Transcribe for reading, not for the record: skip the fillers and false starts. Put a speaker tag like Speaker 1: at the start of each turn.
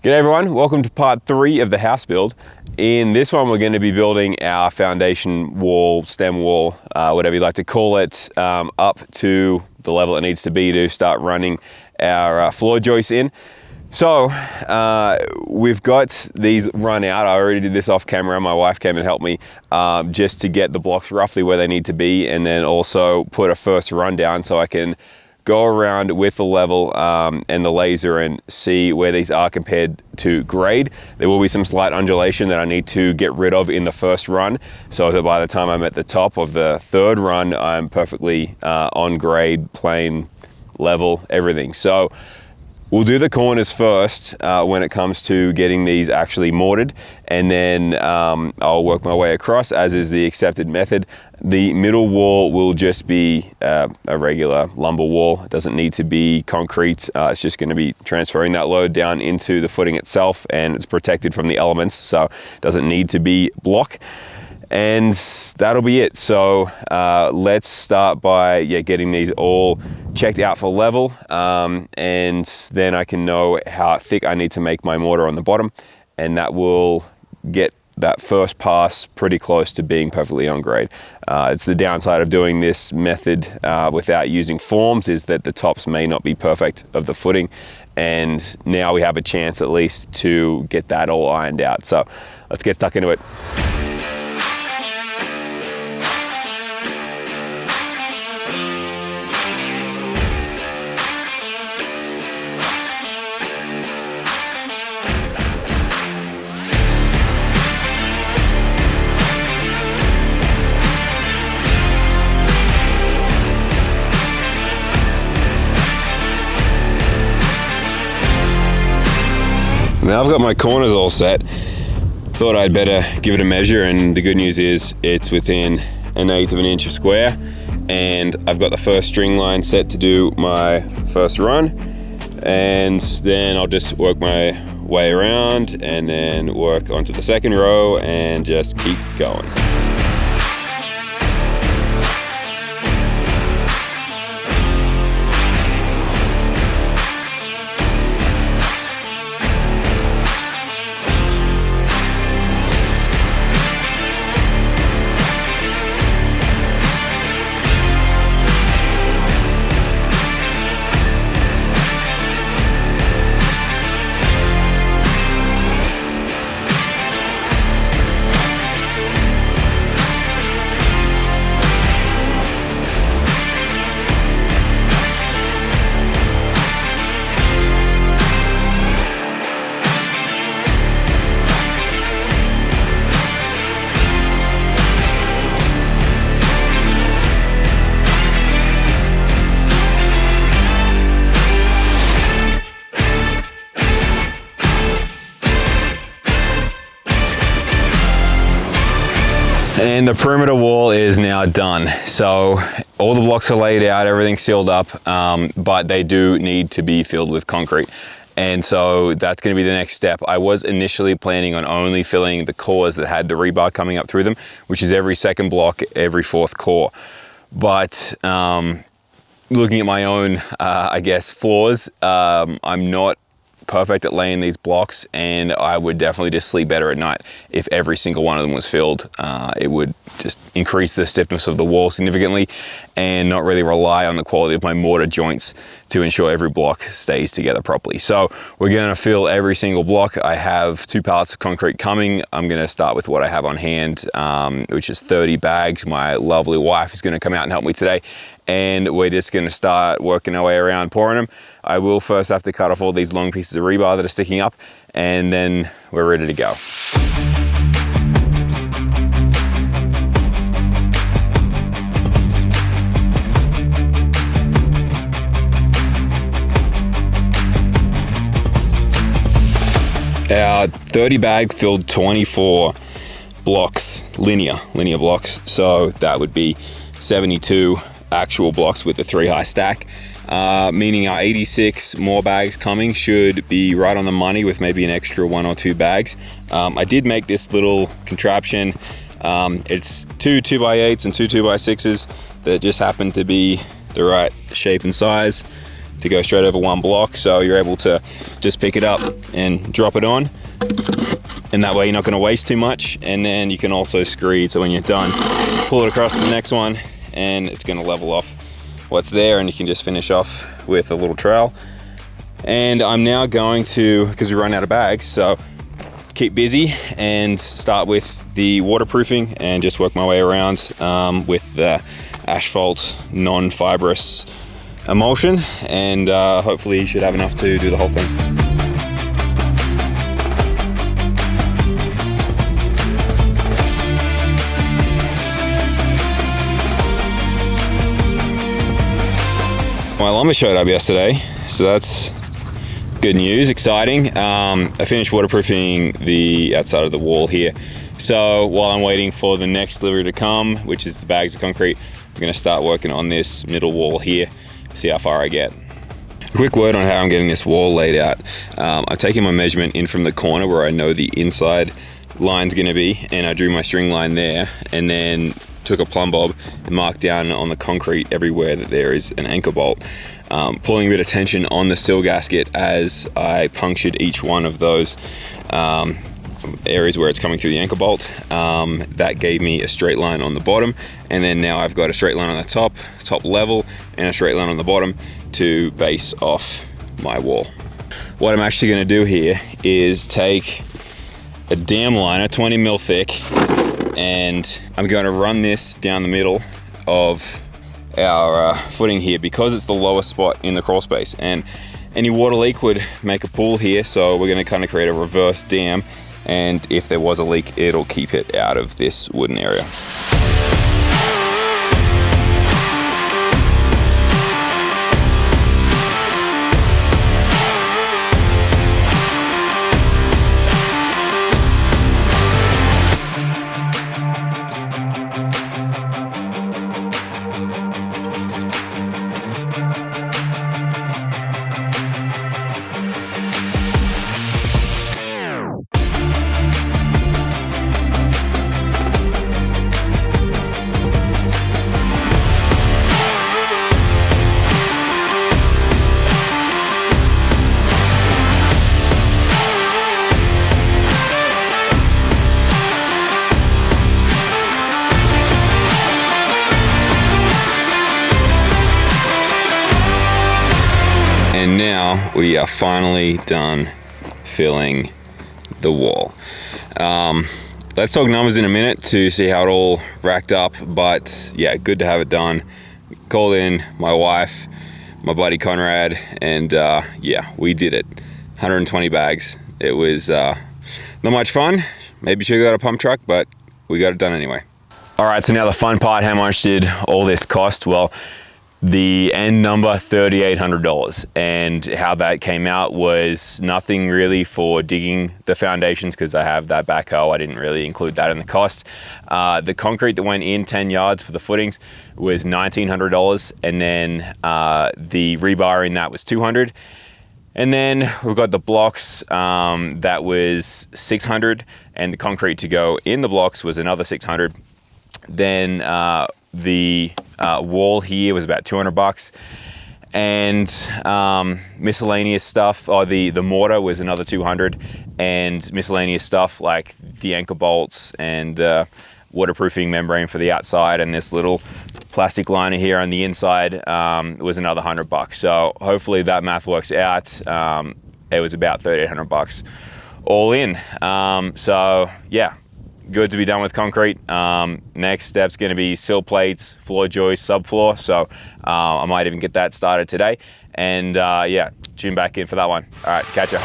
Speaker 1: G'day everyone, welcome to part 3 of the house build. In this one we're going to be building our foundation wall, stem wall, whatever you like to call it, up to the level it needs to be to start running our floor joists in. So we've got these run out. I already did this off camera. My wife came and helped me just to get the blocks roughly where they need to be, and then also put a first run down so I can go around with the level and the laser and see where these are compared to grade. There will be some slight undulation that I need to get rid of in the first run, so that by the time I'm at the top of the third run, I'm perfectly on grade, plane, level, everything. So we'll do the corners first when it comes to getting these actually mortared, and then I'll work my way across as is the accepted method. The middle wall will just be a regular lumber wall. It doesn't need to be concrete. It's just going to be transferring that load down into the footing itself, and it's protected from the elements, so it doesn't need to be block. And that'll be it. So let's start by getting these all checked out for level, and then I can know how thick I need to make my mortar on the bottom, and that will get that first pass pretty close to being perfectly on grade. It's the downside of doing this method without using forms, is that the tops may not be perfect of the footing, and now we have a chance at least to get that all ironed out. So let's get stuck into it. Now I've got my corners all set. Thought I'd better give it a measure, and the good news is it's within 1/8 of an inch of square, and I've got the first string line set to do my first run, and then I'll just work my way around and then work onto the second row and just keep going. And the perimeter wall is now done. So all the blocks are laid out, everything's sealed up, but they do need to be filled with concrete. And so that's going to be the next step. I was initially planning on only filling the cores that had the rebar coming up through them, which is every second block, every fourth core. But looking at my own, I guess, floors, I'm not perfect at laying these blocks, and I would definitely just sleep better at night if every single one of them was filled. It would just increase the stiffness of the wall significantly and not really rely on the quality of my mortar joints to ensure every block stays together properly. So we're going to fill every single block. I have 2 pallets of concrete coming. I'm going to start with what I have on hand, which is 30 bags. My lovely wife is going to come out and help me today, and we're just going to start working our way around pouring them. I will first have to cut off all these long pieces of rebar that are sticking up, and then we're ready to go. Our 30 bags filled 24 blocks, linear blocks. So that would be 72 actual blocks with the 3 high stack. Meaning our 86 more bags coming should be right on the money with maybe an extra 1 or 2 bags. I did make this little contraption. It's 2 2x8s and 2 2x6s that just happen to be the right shape and size.
Speaker 2: to go straight over one block, so you're able to just pick it up and drop it on, and that way you're not going to waste too much. And then you can also screed, so when you're done, pull it across to the next one and it's going to level off what's there, and you can just finish off with a little trowel. And I'm now going to, because we run out of bags, so keep busy and start with the waterproofing and just work my way around with the asphalt non-fibrous emulsion, and hopefully you should have enough to do the whole thing. My lumber showed up yesterday, so that's good news, exciting. I finished waterproofing the outside of the wall here. So while I'm waiting for the next delivery to come, which is the bags of concrete, I'm gonna start working on this middle wall here, see how far I get. A quick word on how I'm getting this wall laid out. I'm taking my measurement in from the corner where I know the inside line's gonna be, and I drew my string line there, and then took a plumb bob and marked down on the concrete everywhere that there is an anchor bolt, pulling a bit of tension on the sill gasket as I punctured each one of those areas where it's coming through the anchor bolt. That gave me a straight line on the bottom, and then now I've got a straight line on the top level, and a straight line on the bottom to base off my wall. What I'm actually going to do here is take a dam liner, 20 mil thick, and I'm going to run this down the middle of our footing here, because it's the lowest spot in the crawl space, and any water leak would make a pool here, so we're going to kind of create a reverse dam, and if there was a leak, it'll keep it out of this wooden area. And now we are finally done filling the wall. Let's talk numbers in a minute to see how it all racked up, but yeah, good to have it done. Called in my wife, my buddy Conrad, and yeah, we did it. 120 bags. It was not much fun. Maybe should have got a pump truck, but we got it done anyway. All right, so now the fun part, how much did all this cost? Well, the end number, $3,800, and how that came out was nothing really for digging the foundations, because I have that backhoe. I didn't really include that in the cost. The concrete that went in 10 yards for the footings was $1,900, and then the rebar in that was $200. And then we've got the blocks, that was $600, and the concrete to go in the blocks was another $600. Then the wall here was about $200, and miscellaneous stuff, the mortar was another $200, and miscellaneous stuff like the anchor bolts and waterproofing membrane for the outside, and this little plastic liner here on the inside was another $100. So hopefully that math works out. It was about $3,800 all in. So yeah, good to be done with concrete. Next step's going to be sill plates, floor joists, subfloor. So I might even get that started today. And yeah, tune back in for that one. All right, catch ya.